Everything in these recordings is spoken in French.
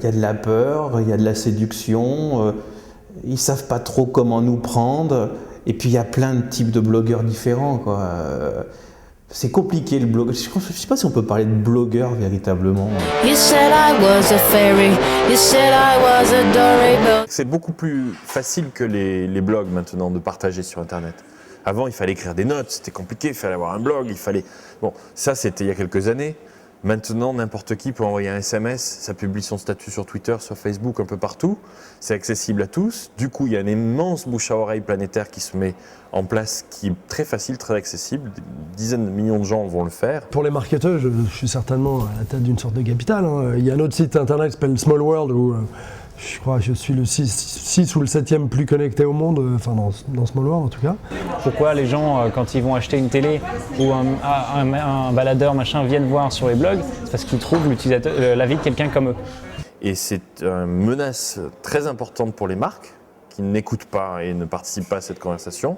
y a de la peur, il y a de la séduction, ils ne savent pas trop comment nous prendre, et puis il y a plein de types de blogueurs différents, quoi. C'est compliqué le blog. Je ne sais pas si on peut parler de blogueur véritablement. C'est beaucoup plus facile que les blogs maintenant de partager sur Internet. Avant, il fallait écrire des notes, c'était compliqué, il fallait avoir un blog, il fallait... Bon, ça c'était il y a quelques années. Maintenant, n'importe qui peut envoyer un SMS, ça publie son statut sur Twitter, sur Facebook, un peu partout. C'est accessible à tous. Du coup, il y a une immense bouche à oreille planétaire qui se met en place, qui est très facile, très accessible. Des dizaines de millions de gens vont le faire. Pour les marketeurs, je suis certainement à la tête d'une sorte de capitale. Il y a un autre site internet qui s'appelle Small World où je crois que je suis le 6 ou le 7e plus connecté au monde, enfin dans Small World en tout cas. Pourquoi les gens, quand ils vont acheter une télé ou un baladeur machin, viennent voir sur les blogs? C'est parce qu'ils trouvent l'avis de quelqu'un comme eux. Et c'est une menace très importante pour les marques qui n'écoutent pas et ne participent pas à cette conversation.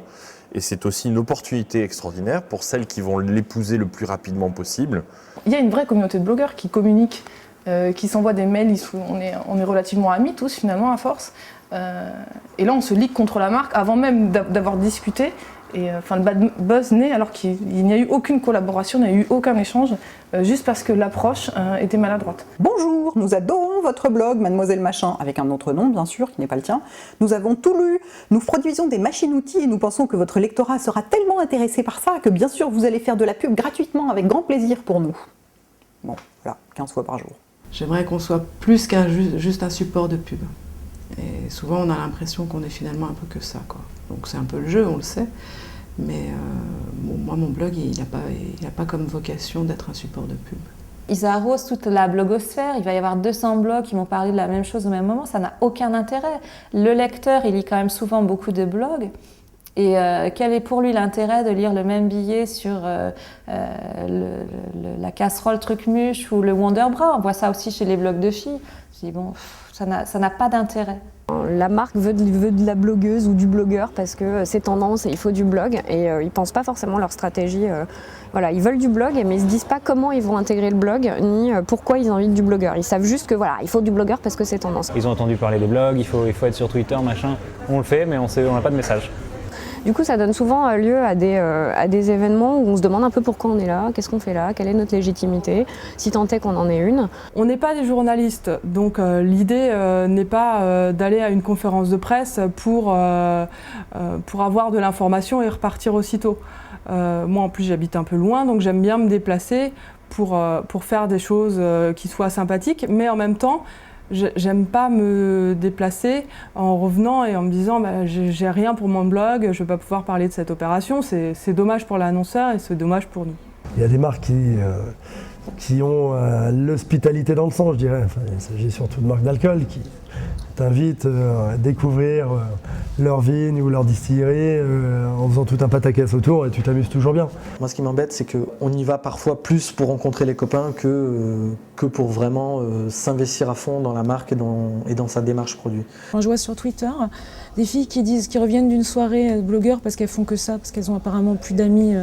Et c'est aussi une opportunité extraordinaire pour celles qui vont l'épouser le plus rapidement possible. Il y a une vraie communauté de blogueurs qui communiquent, qui s'envoient des mails, on est relativement amis tous finalement à force. Et là on se ligue contre la marque avant même d'avoir discuté. Et le bad buzz naît alors qu'il n'y a eu aucune collaboration, il n'y a eu aucun échange, juste parce que l'approche était maladroite. Bonjour, nous adorons votre blog Mademoiselle Machin, avec un autre nom bien sûr, qui n'est pas le tien. Nous avons tout lu, nous produisons des machines-outils et nous pensons que votre lectorat sera tellement intéressé par ça que bien sûr vous allez faire de la pub gratuitement avec grand plaisir pour nous. Bon, voilà, 15 fois par jour. J'aimerais qu'on soit plus qu'un juste un support de pub. Et souvent on a l'impression qu'on est finalement un peu que ça, quoi. Donc c'est un peu le jeu, on le sait. Mais moi, mon blog, il n'a pas comme vocation d'être un support de pub. Ils arrosent toute la blogosphère, il va y avoir 200 blogs qui vont parler de la même chose au même moment, ça n'a aucun intérêt. Le lecteur, il lit quand même souvent beaucoup de blogs. Et quel est pour lui l'intérêt de lire le même billet sur la casserole Trucmuche ou le Wonderbra? On voit ça aussi chez les blogs de filles. Je dis bon, ça n'a pas d'intérêt. La marque veut de la blogueuse ou du blogueur parce que c'est tendance et il faut du blog et ils ne pensent pas forcément leur stratégie. Voilà, ils veulent du blog mais ils ne se disent pas comment ils vont intégrer le blog ni pourquoi ils ont envie du blogueur. Ils savent juste que voilà, il faut du blogueur parce que c'est tendance. Ils ont entendu parler des blogs, il faut être sur Twitter, machin. On le fait mais on n'a pas de message. Du coup, ça donne souvent lieu à des événements où on se demande un peu pourquoi on est là, qu'est-ce qu'on fait là, quelle est notre légitimité, si tant est qu'on en ait une. On n'est pas des journalistes, donc l'idée n'est pas d'aller à une conférence de presse pour avoir de l'information et repartir aussitôt. Moi en plus j'habite un peu loin, donc j'aime bien me déplacer pour faire des choses qui soient sympathiques, mais en même temps, j'aime pas me déplacer en revenant et en me disant j'ai rien pour mon blog, je vais pas pouvoir parler de cette opération. C'est dommage pour l'annonceur et c'est dommage pour nous. Il y a des marques qui ont l'hospitalité dans le sang, je dirais. Enfin, il s'agit surtout de marques d'alcool qui t'invitent à découvrir leur vigne ou leur distillerie en faisant tout un pataquès autour et tu t'amuses toujours bien. Moi ce qui m'embête c'est qu'on y va parfois plus pour rencontrer les copains que pour vraiment s'investir à fond dans la marque et dans sa démarche produit. Quand je vois sur Twitter des filles qui reviennent d'une soirée blogueur parce qu'elles font que ça, parce qu'elles ont apparemment plus d'amis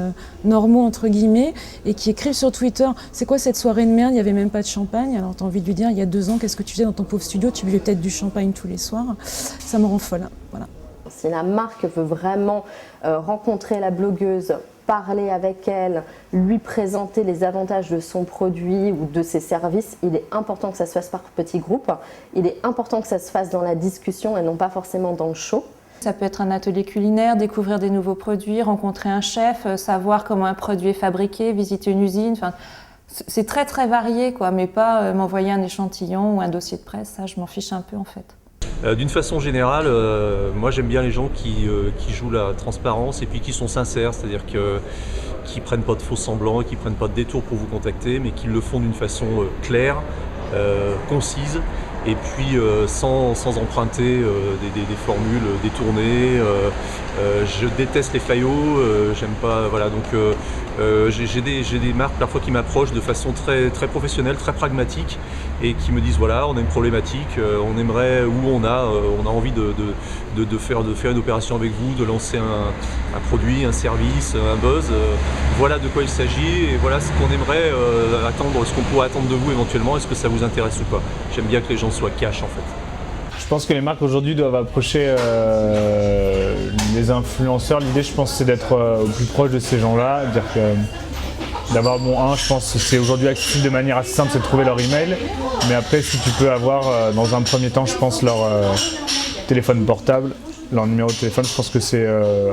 normaux entre guillemets et qui écrivent sur Twitter c'est quoi cette soirée de merde, il n'y avait même pas de champagne. Alors t'as envie de lui dire il y a 2 ans qu'est-ce que tu faisais dans ton pauvre studio, tu buvais peut-être du champagne tous les soirs. Ça me rend folle, voilà. Si la marque veut vraiment rencontrer la blogueuse, parler avec elle, lui présenter les avantages de son produit ou de ses services, il est important que ça se fasse par petits groupes. Il est important que ça se fasse dans la discussion et non pas forcément dans le show. Ça peut être un atelier culinaire, découvrir des nouveaux produits, rencontrer un chef, savoir comment un produit est fabriqué, visiter une usine. Enfin, c'est très très varié, quoi, mais pas m'envoyer un échantillon ou un dossier de presse, ça je m'en fiche un peu en fait. D'une façon générale, moi j'aime bien les gens qui jouent la transparence et puis qui sont sincères, c'est-à-dire qui ne prennent pas de faux semblants, qui ne prennent pas de détours pour vous contacter, mais qui le font d'une façon claire, concise, et puis sans emprunter des formules détournées. Je déteste les flyos, j'aime pas, voilà, donc J'ai des marques parfois qui m'approchent de façon très, très professionnelle, très pragmatique et qui me disent voilà, on a une problématique, on aimerait ou on a envie de faire une opération avec vous, de lancer un produit, un service, un buzz. Voilà de quoi il s'agit et voilà ce qu'on aimerait attendre, ce qu'on pourrait attendre de vous éventuellement. Est-ce que ça vous intéresse ou pas? J'aime bien que les gens soient cash en fait. Je pense que les marques aujourd'hui doivent approcher les influenceurs. L'idée, je pense, c'est d'être au plus proche de ces gens-là. Dire que d'avoir je pense que c'est aujourd'hui accessible de manière assez simple, c'est de trouver leur email. Mais après, si tu peux avoir dans un premier temps, je pense, leur téléphone portable, leur numéro de téléphone, je pense que c'est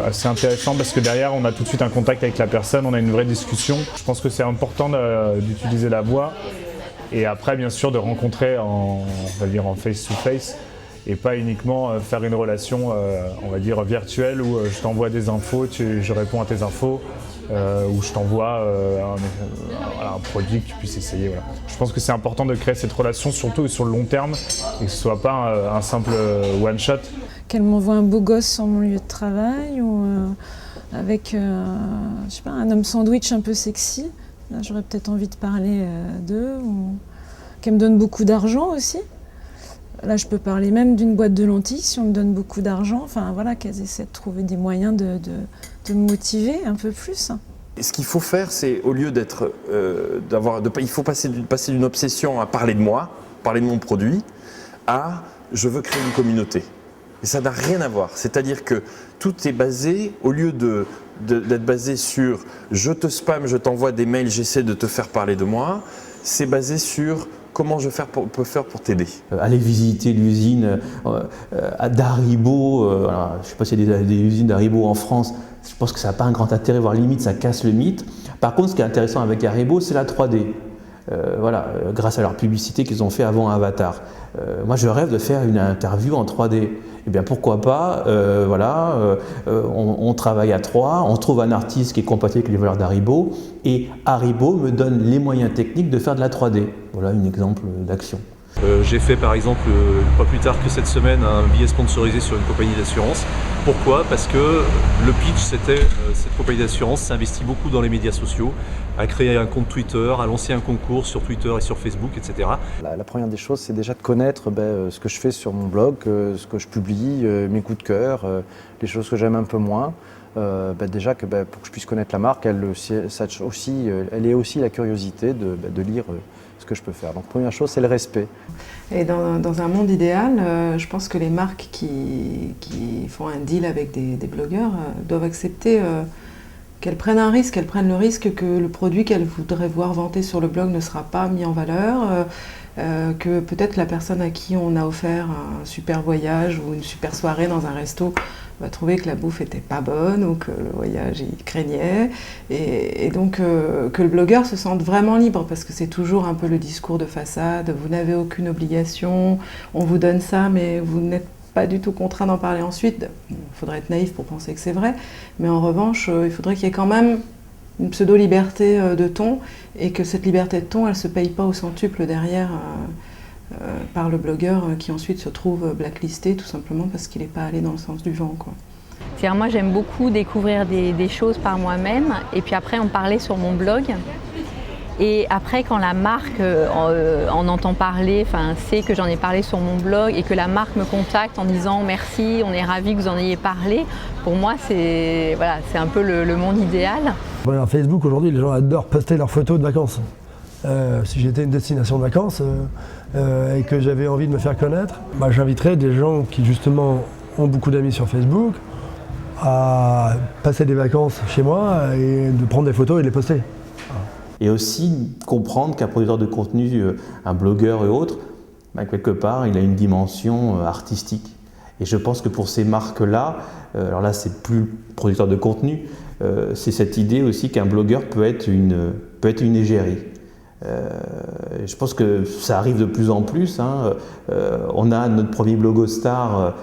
assez intéressant parce que derrière, on a tout de suite un contact avec la personne, on a une vraie discussion. Je pense que c'est important d'utiliser la voix et après, bien sûr, de rencontrer on va dire en face-to-face. Et pas uniquement faire une relation, on va dire, virtuelle où je t'envoie des infos, je réponds à tes infos, où je t'envoie un produit que tu puisses essayer. Voilà. Je pense que c'est important de créer cette relation, surtout sur le long terme, et que ce ne soit pas un simple one-shot. Qu'elle m'envoie un beau gosse sur mon lieu de travail, ou avec je sais pas, un homme sandwich un peu sexy. Là, j'aurais peut-être envie de parler d'eux, ou qu'elle me donne beaucoup d'argent aussi. Là, je peux parler même d'une boîte de lentilles si on me donne beaucoup d'argent. Enfin, voilà, qu'elles essaient de trouver des moyens de me motiver un peu plus. Et ce qu'il faut faire, c'est au lieu d'être, il faut passer d'une obsession à parler de moi, parler de mon produit, à je veux créer une communauté. Et ça n'a rien à voir. C'est-à-dire que tout est basé, au lieu d'être basé sur je te spamme, je t'envoie des mails, j'essaie de te faire parler de moi, c'est basé sur comment je peux faire pour t'aider. Aller visiter l'usine d'Haribo, je ne sais pas s'il y a des usines d'Haribo en France, je pense que ça n'a pas un grand intérêt, voire limite ça casse le mythe. Par contre, ce qui est intéressant avec Haribo, c'est la 3D. Grâce à leur publicité qu'ils ont fait avant Avatar. Moi, je rêve de faire une interview en 3D. Eh bien, pourquoi pas, on travaille à 3, on trouve un artiste qui est compatible avec les valeurs d'Haribo, et Haribo me donne les moyens techniques de faire de la 3D. Voilà un exemple d'action. J'ai fait par exemple, pas plus tard que cette semaine, un billet sponsorisé sur une compagnie d'assurance. Pourquoi? Parce que le pitch, c'était cette compagnie d'assurance s'investit beaucoup dans les médias sociaux, a créé un compte Twitter, a lancé un concours sur Twitter et sur Facebook, etc. La première des choses, c'est déjà de connaître ce que je fais sur mon blog, ce que je publie, mes coups de cœur, les choses que j'aime un peu moins. Déjà, pour que je puisse connaître la marque, elle ait aussi la curiosité de lire ce que je peux faire. Donc première chose, c'est le respect. Et dans un monde idéal, je pense que les marques qui font un deal avec des blogueurs doivent accepter qu'elles prennent un risque, qu'elles prennent le risque que le produit qu'elles voudraient voir vanté sur le blog ne sera pas mis en valeur, que peut-être la personne à qui on a offert un super voyage ou une super soirée dans un resto va trouver que la bouffe était pas bonne ou que le voyage il craignait, et donc que le blogueur se sente vraiment libre, parce que c'est toujours un peu le discours de façade, vous n'avez aucune obligation, on vous donne ça mais vous n'êtes pas du tout contraint d'en parler ensuite. Il faudrait être naïf pour penser que c'est vrai, mais en revanche il faudrait qu'il y ait quand même une pseudo-liberté de ton, et que cette liberté de ton elle se paye pas au centuple derrière par le blogueur qui ensuite se trouve blacklisté tout simplement parce qu'il n'est pas allé dans le sens du vent, quoi. Moi j'aime beaucoup découvrir des choses par moi-même et puis après en parler sur mon blog. Et après quand la marque en entend parler, sait que j'en ai parlé sur mon blog et que la marque me contacte en disant merci, on est ravis que vous en ayez parlé, pour moi c'est un peu le monde idéal. Facebook aujourd'hui, les gens adorent poster leurs photos de vacances. Si j'étais une destination de vacances et que j'avais envie de me faire connaître, j'inviterais des gens qui justement ont beaucoup d'amis sur Facebook à passer des vacances chez moi et de prendre des photos et de les poster. Et aussi comprendre qu'un producteur de contenu, un blogueur et autres, quelque part, il a une dimension artistique. Et je pense que pour ces marques-là, alors là c'est plus producteur de contenu, c'est cette idée aussi qu'un blogueur peut être une égérie. Je pense que ça arrive de plus en plus. On a notre premier blogostar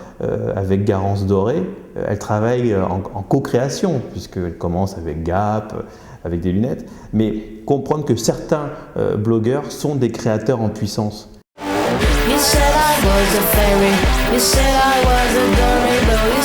avec Garance Doré. Elle travaille en co-création puisqu'elle commence avec Gap, avec des lunettes. Mais comprendre que certains blogueurs sont des créateurs en puissance. You said I was a fairy. You said I was a dummy, though you